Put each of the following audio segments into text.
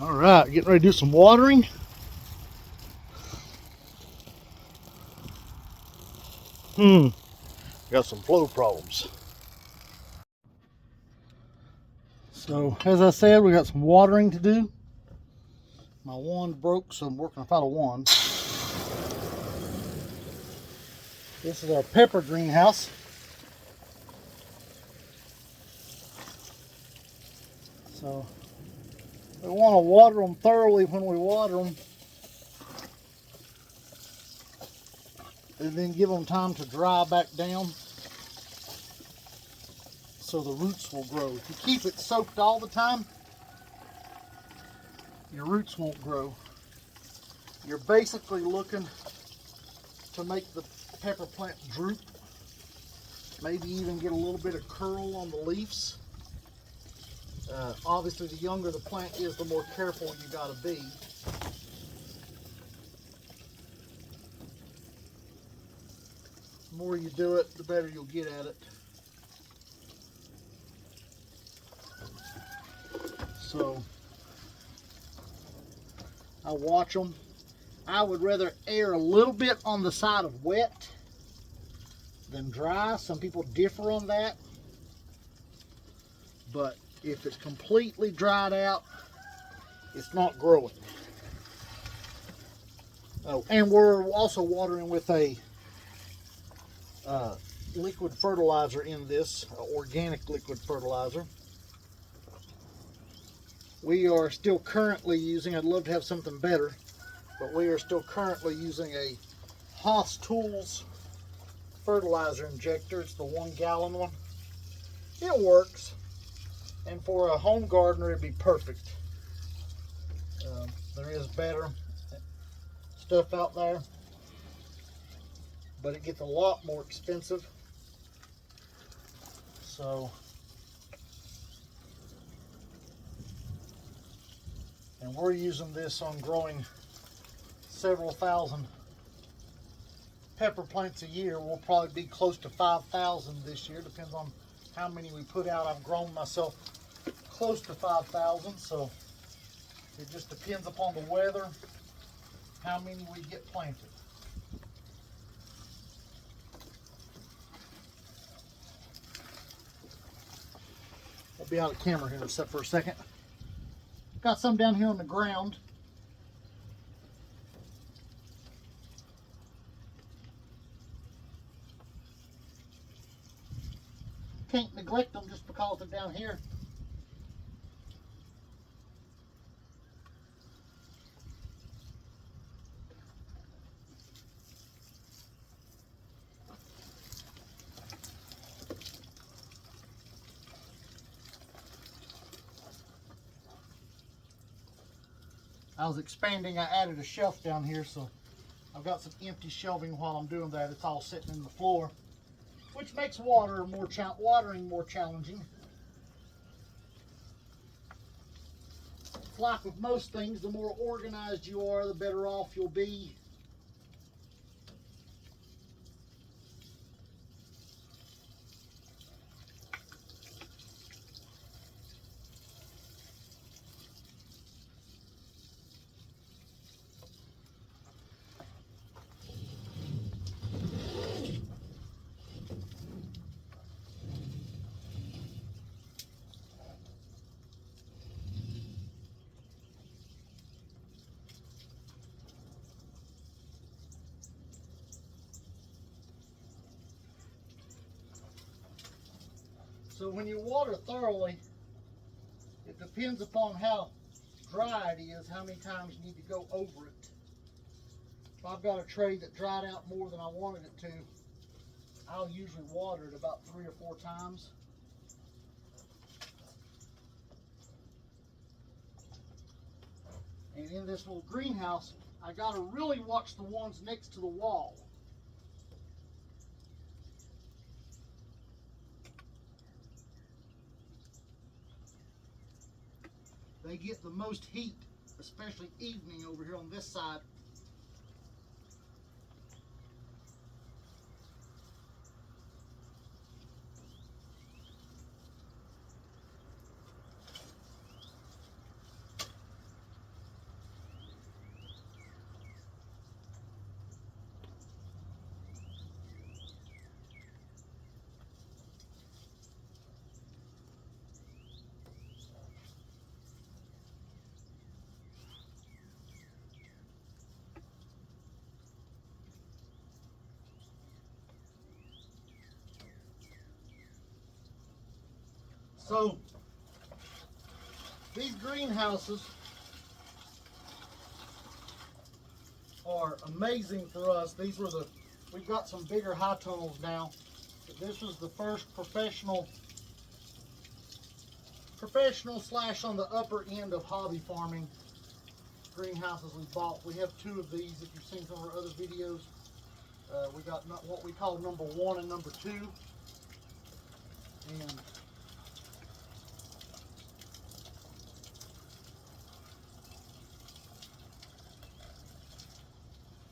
All right, getting ready to do some watering. Got some flow problems. So, as I said, we got some watering to do. My wand broke, so I'm working without a wand. This is our pepper greenhouse. So, we want to water them thoroughly when we water them, and then give them time to dry back down so the roots will grow. If you keep it soaked all the time, your roots won't grow. You're basically looking to make the pepper plant droop, maybe even get a little bit of curl on the leaves. Obviously, the younger the plant is, the more careful you got to be. The more you do it, the better you'll get at it. So, I watch them. I would rather err a little bit on the side of wet than dry. Some people differ on that. But if it's completely dried out, it's not growing. Oh, and we're also watering with a liquid fertilizer in this, organic liquid fertilizer. We are still currently using, I'd love to have something better, but we are still currently using a Haas Tools fertilizer injector. It's the 1 gallon one. It works, and for a home gardener it'd be perfect. There is better stuff out there, but it gets a lot more expensive. So, and we're using this on growing several thousand pepper plants a year. We'll probably be close to 5,000 this year, depends on how many we put out. I've grown myself close to 5,000, so it just depends upon the weather, how many we get planted. I'll be out of camera here except for a second. Got some down here on the ground. Can't neglect them just because they're down here. I was expanding, I added a shelf down here, so I've got some empty shelving while I'm doing that. It's all sitting in the floor, which makes watering more challenging. It's like with most things, the more organized you are, the better off you'll be. So when you water thoroughly, it depends upon how dry it is, how many times you need to go over it. If I've got a tray that dried out more than I wanted it to, I'll usually water it about 3 or 4 times. And in this little greenhouse, I gotta really watch the ones next to the wall. They get the most heat, especially evening over here on this side. So these greenhouses are amazing for us. We've got some bigger high tunnels now, but this was the first professional slash on the upper end of hobby farming greenhouses we bought. We have two of these. If you've seen some of our other videos, we got what we call number 1 and number 2, and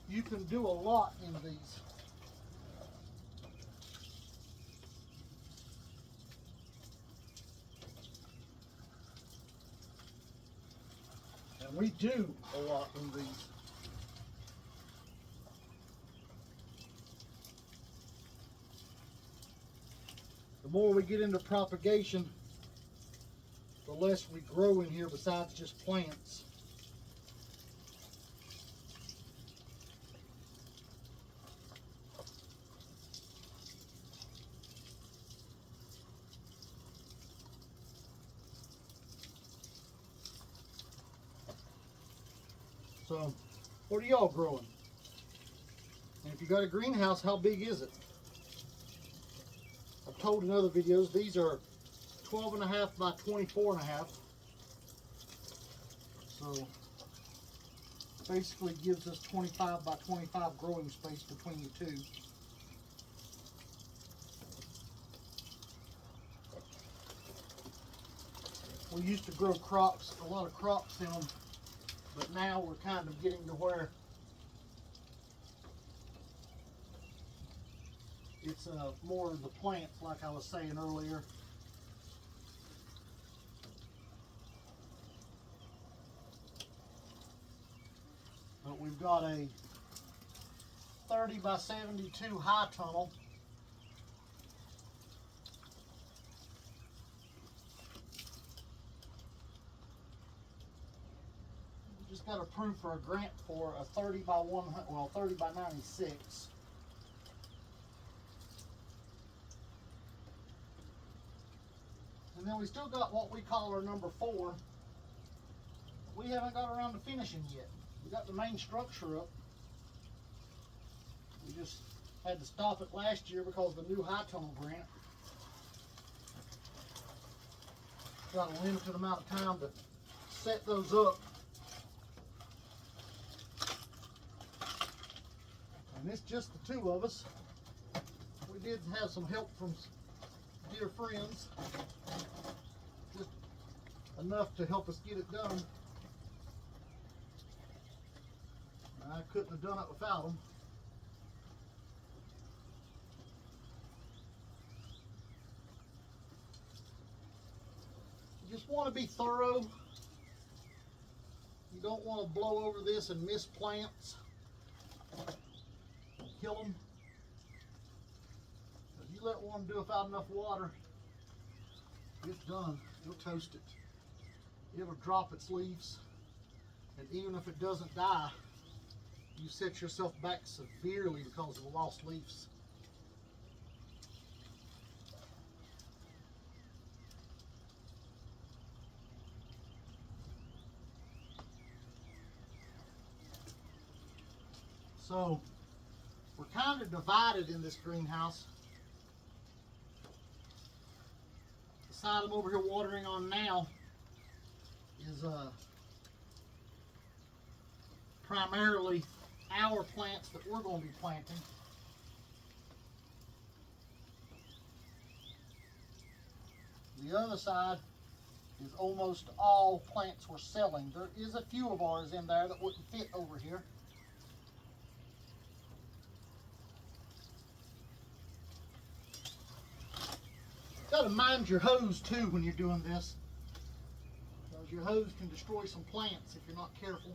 you can do a lot in these. And we do a lot in these. The more we get into propagation, the less we grow in here besides just plants. So, what are y'all growing? And if you got a greenhouse, how big is it? I've told in other videos, these are 12.5 by 24.5. So, basically gives us 25 by 25 growing space between the two. We used to grow crops, a lot of crops in them, but now we're kind of getting to where it's more of the plants, like I was saying earlier. But we've got a 30 by 72 high tunnel. We just got approved for a grant for a 30 by 100, well, 30 by 96. And then we still got what we call our number 4. We haven't got around to finishing yet. We got the main structure up. We just had to stop it last year because of the new high tunnel grant. Got a limited amount of time to set those up. And it's just the two of us. We did have some help from dear friends. Just enough to help us get it done. I couldn't have done it without them. You just want to be thorough. You don't want to blow over this and miss plants. Kill them. If you let one do without enough water, it's done. It'll toast it. It'll drop its leaves. And even if it doesn't die, you set yourself back severely because of the lost leaves. So we're kind of divided in this greenhouse. The side I'm over here watering on now is primarily our plants that we're going to be planting. The other side is almost all plants we're selling. There is a few of ours in there that wouldn't fit over here. Got to mind your hose too when you're doing this, because your hose can destroy some plants if you're not careful.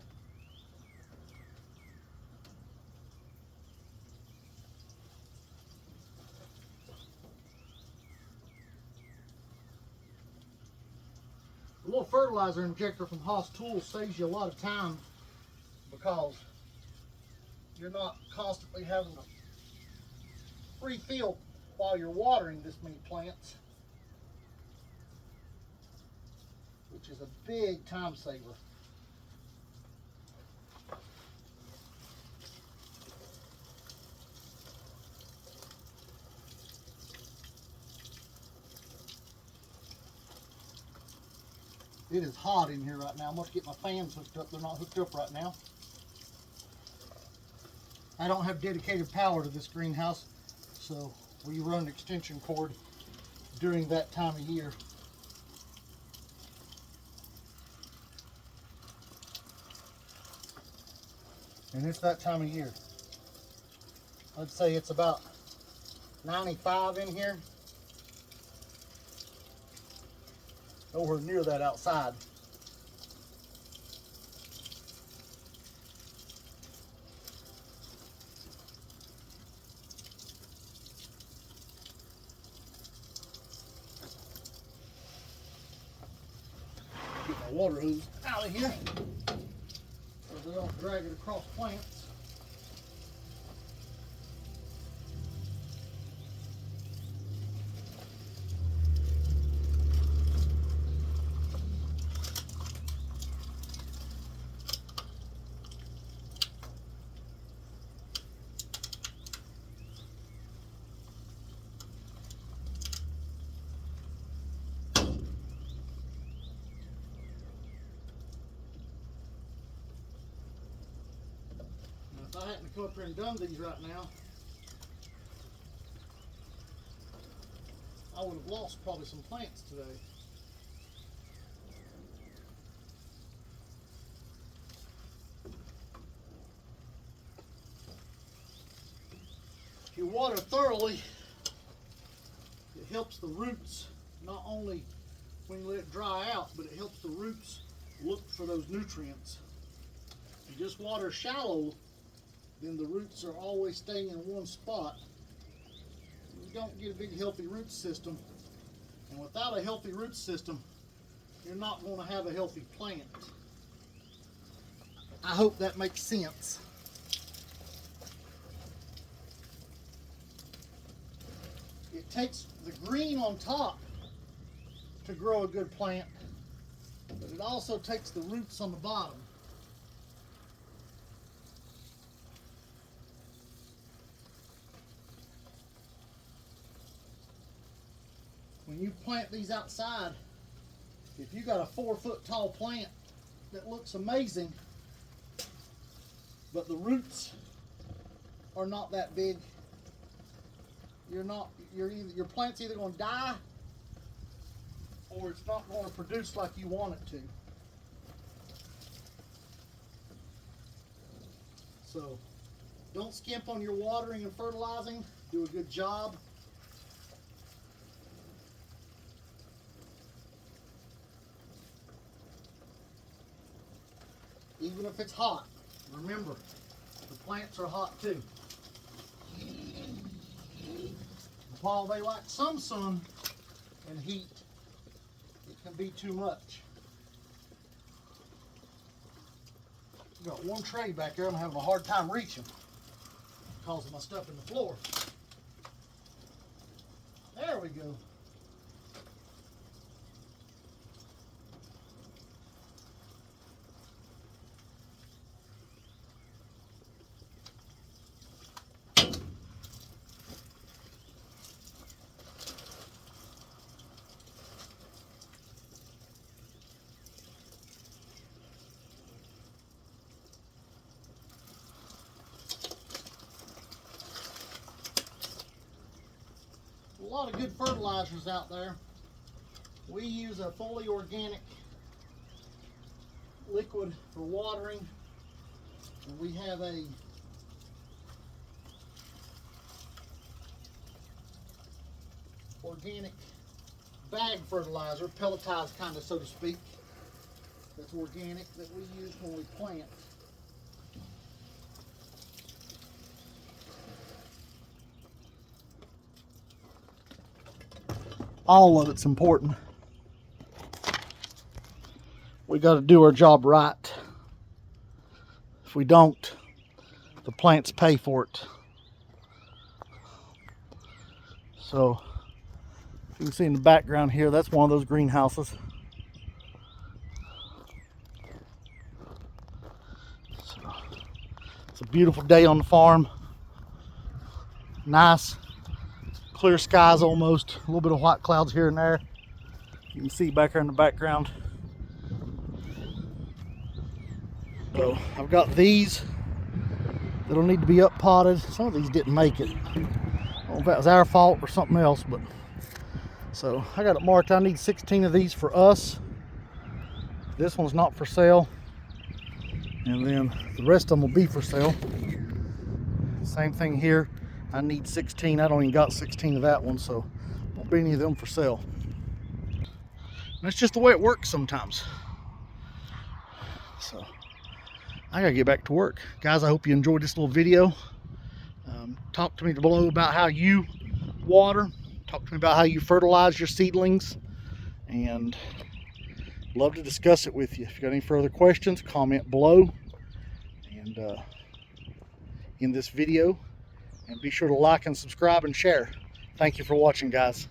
A little fertilizer injector from Haas Tools saves you a lot of time because you're not constantly having to refill while you're watering this many plants. which is a big time saver. It is hot in here right now. I'm going to get my fans hooked up. They're not hooked up right now. I don't have dedicated power to this greenhouse, so we run an extension cord during that time of year. And it's that time of year. I'd say it's about 95 in here. Nowhere near that outside. Get my water hose out of here so they don't drag it across plants. If I hadn't come up here and done these right now, I would have lost probably some plants today. If you water thoroughly, it helps the roots, not only when you let it dry out, but it helps the roots look for those nutrients. If you just water shallow, then the roots are always staying in one spot. You don't get a big healthy root system. And without a healthy root system, you're not going to have a healthy plant. I hope that makes sense. It takes the green on top to grow a good plant, but it also takes the roots on the bottom. When you plant these outside, if you got a 4-foot tall plant that looks amazing, but the roots are not that big, your plant's either going to die or it's not going to produce like you want it to. So don't skimp on your watering and fertilizing. Do a good job. Even if it's hot, remember, the plants are hot too. While they like some sun and heat, it can be too much. Got one tray back there I'm having a hard time reaching because of my stuff in the floor. There we go. A lot of good fertilizers out there. We use a fully organic liquid for watering, and we have a organic bag fertilizer, pelletized kind of, so to speak, that's organic, that we use when we plant. All of it's important. We got to do our job right. If we don't, the plants pay for it. So, you can see in the background here, that's one of those greenhouses. a beautiful day on the farm. Nice clear skies almost. A little bit of white clouds here and there. You can see back there in the background. So I've got these that'll need to be up potted. Some of these didn't make it. I don't know if that was our fault or something else, but so I got it marked. I need 16 of these for us. This one's not for sale, and then the rest of them will be for sale. Same thing here. I need 16. I don't even got 16 of that one, so won't be any of them for sale. And that's just the way it works sometimes. So I gotta get back to work. Guys, I hope you enjoyed this little video. Talk to me below about how you water. Talk to me about how you fertilize your seedlings. And love to discuss it with you. If you got any further questions, comment below and in this video. And be sure to like and subscribe and share. Thank you for watching, guys.